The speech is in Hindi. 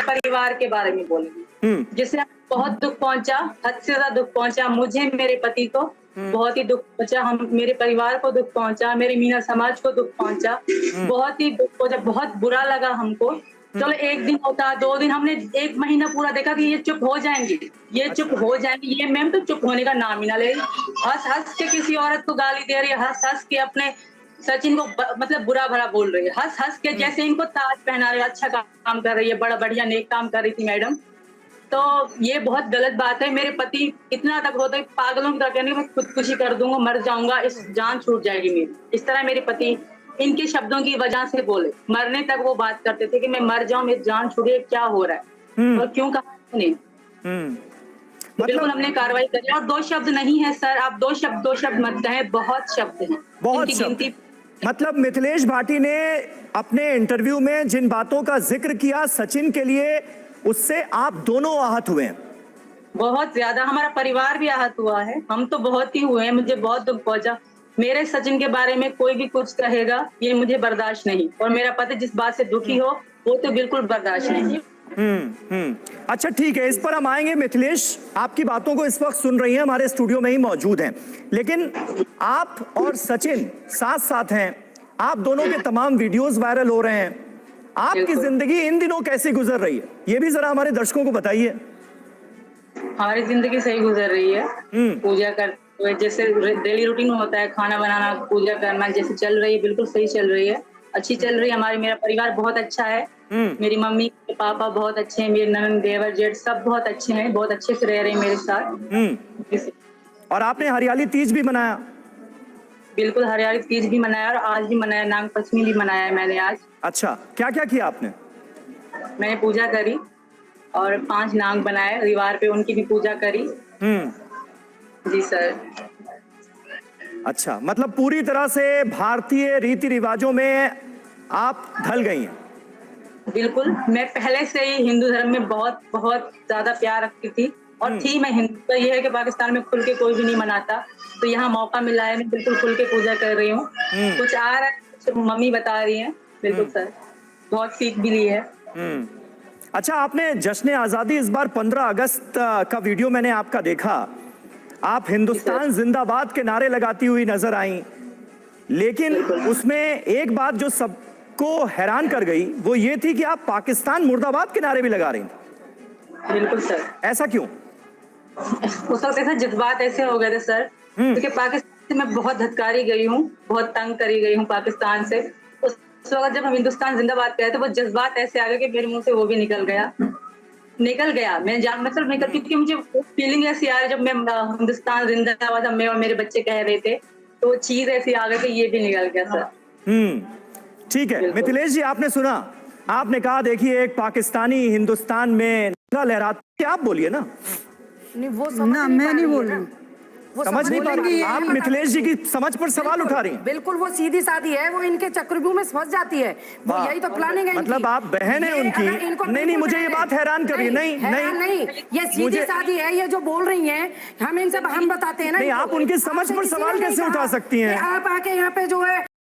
परिवार के बारे में बोलेंगे, जिससे बहुत दुख पहुंचा, हद से ज्यादा दुख पहुंचा मुझे, मेरे पति को बहुत ही दुख पहुंचा, हम मेरे परिवार को दुख पहुंचा, मेरे मीना समाज को दुख पहुंचा, बहुत ही दुख पहुंचा, बहुत बुरा लगा हमको। चलो एक दिन होता, 2 दिन, हमने 1 महीना पूरा देखा कि ये चुप हो जाएंगी, ये चुप हो जाएंगी, ये मैम तो चुप होने का नाम ही ना ले। हंस के किसी औरत को गाली दे रही है, हंस के अपने सचिन को मतलब बुरा भला बोल रही है, हंस के जैसे इनको ताज पहना रही है, अच्छा काम कर रही है, बड़ा बढ़िया नेक काम कर रही थी मैडम। तो ये बहुत गलत बात है। मेरे पति इतना तक होता है पागलों की तरह कहने मैं खुदकुशी कर दूंगा, मर जाऊंगा, इस जान छूट जाएगी मेरी, इस तरह मेरे पति इनके शब्दों की वजह से बोले, मरने तक वो बात करते थे कि मैं मर जाऊं, मेरी जान छूटे, क्या हो रहा है और क्यों कहा उन्हें। बिल्कुल हमने कार्रवाई करी और 2 शब्द नहीं है सर, आप 2 शब्द मत कहें, बहुत शब्द हैं, बहुत शब्द। मतलब मिथिलेश भाटी ने अपने इंटरव्यू में जिन बातों का जिक्र किया सचिन के लिए, उससे आप दोनों आहत हुए हैं। बहुत ज्यादा, हमारा परिवार भी आहत हुआ है, हम तो बहुत ही हुए हैं, मुझे बहुत दुख पहुंचा। मेरे सचिन के बारे में कोई भी कुछ कहेगा ये मुझे बर्दाश्त नहीं, और मेरा पति जिस बात से दुखी हो वो तो बिल्कुल बर्दाश्त नहीं। अच्छा ठीक है, इस पर हम आएंगे। मिथिलेश आपकी बातों को इस वक्त सुन रही हैं, हमारे स्टूडियो में ही मौजूद हैं, लेकिन आप और सचिन साथ साथ हैं, आप दोनों के तमाम वीडियोस वायरल हो रहे हैं, आपकी जिंदगी इन दिनों कैसी गुजर रही है, ये भी जरा हमारे दर्शकों को बताइए। हमारी जिंदगी सही गुजर रही है, पूजा करते हुए जैसे डेली रूटीन होता है, खाना बनाना, पूजा करना, जैसे चल रही है, बिल्कुल सही चल रही है, अच्छी चल रही है हमारी। मेरा परिवार बहुत अच्छा है, मेरी मम्मी पापा बहुत अच्छे हैं, मेरे ननद देवर जेठ सब बहुत अच्छे हैं, बहुत अच्छे से रह रहे हैं मेरे साथ। और आपने हरियाली तीज भी मनाया? बिल्कुल हरियाली तीज भी मनाया और आज भी मनाया, नाग पंचमी भी मनाया है मैंने आज। अच्छा, क्या क्या किया आपने? मैंने पूजा करी और 5 नाग बनाए, रविवार पे उनकी भी पूजा करी। जी सर। अच्छा, मतलब पूरी तरह से भारतीय रीति रिवाजों में आप ढल गई हैं। बिल्कुल, मैं पहले से ही हिंदू धर्म में बहुत बहुत ज्यादा प्यार रखती थी और थी मैं हिंदू। तो ये है कि पाकिस्तान में खुल के कोई भी नहीं मनाता, तो यहाँ मौका मिला है, मैं बिल्कुल खुल के पूजा कर रही हूँ। कुछ आ रहा है, कुछ मम्मी बता रही है। बिल्कुल सर, बहुत सीख भी ली है। अच्छा, आपने जश्न आजादी इस बार 15 अगस्त का वीडियो मैंने आपका देखा, आप हिंदुस्तान जिंदाबाद के नारे लगाती हुई नजर आई, लेकिन उसमें एक बात जो सबको हैरान कर गई वो ये थी कि आप पाकिस्तान मुर्दाबाद के नारे भी लगा रही थी। बिल्कुल सर। ऐसा क्यों? उस वक्त ऐसा जज्बात ऐसे हो गए थे सर, क्योंकि पाकिस्तान से मैं बहुत धत्कारी गई हूँ, बहुत तंग करी गई हूँ पाकिस्तान से। उस वक्त जब हम हिंदुस्तान जिंदाबाद कहे तो वो जज्बात ऐसे आ गए कि मेरे मुंह से वो भी निकल गया। मैं मतलब निकल, क्योंकि मुझे फीलिंग ऐसी आ रही जब मैं हिंदुस्तान जिंदाबाद मैं और मेरे बच्चे कह रहे थे, तो वो चीज ऐसी आ गई कि ये भी निकल गया सर। ठीक है मिथिलेश जी, आपने सुना, आपने कहा देखिए एक पाकिस्तानी हिंदुस्तान में लहराते, आप बोलिए ना। नहीं वो ना, मैं नहीं बोल रही, समझ नहीं पा रही, आप मिथिलेश जी की समझ पर सवाल उठा रही हैं। बिल्कुल वो सीधी सादी है, वो इनके चक्रव्यूह में फंस जाती है, वो यही तो प्लानिंग है। मतलब आप बहन है उनकी? नहीं, मुझे ये बात हैरान कर रही है। नहीं, ये सीधी सादी है, ये जो बोल रही हैं, हम इनसे हम बताते हैं ना। नहीं, आप उनकी समझ पर सवाल कैसे उठा सकती हैं? आप आके यहाँ पे जो है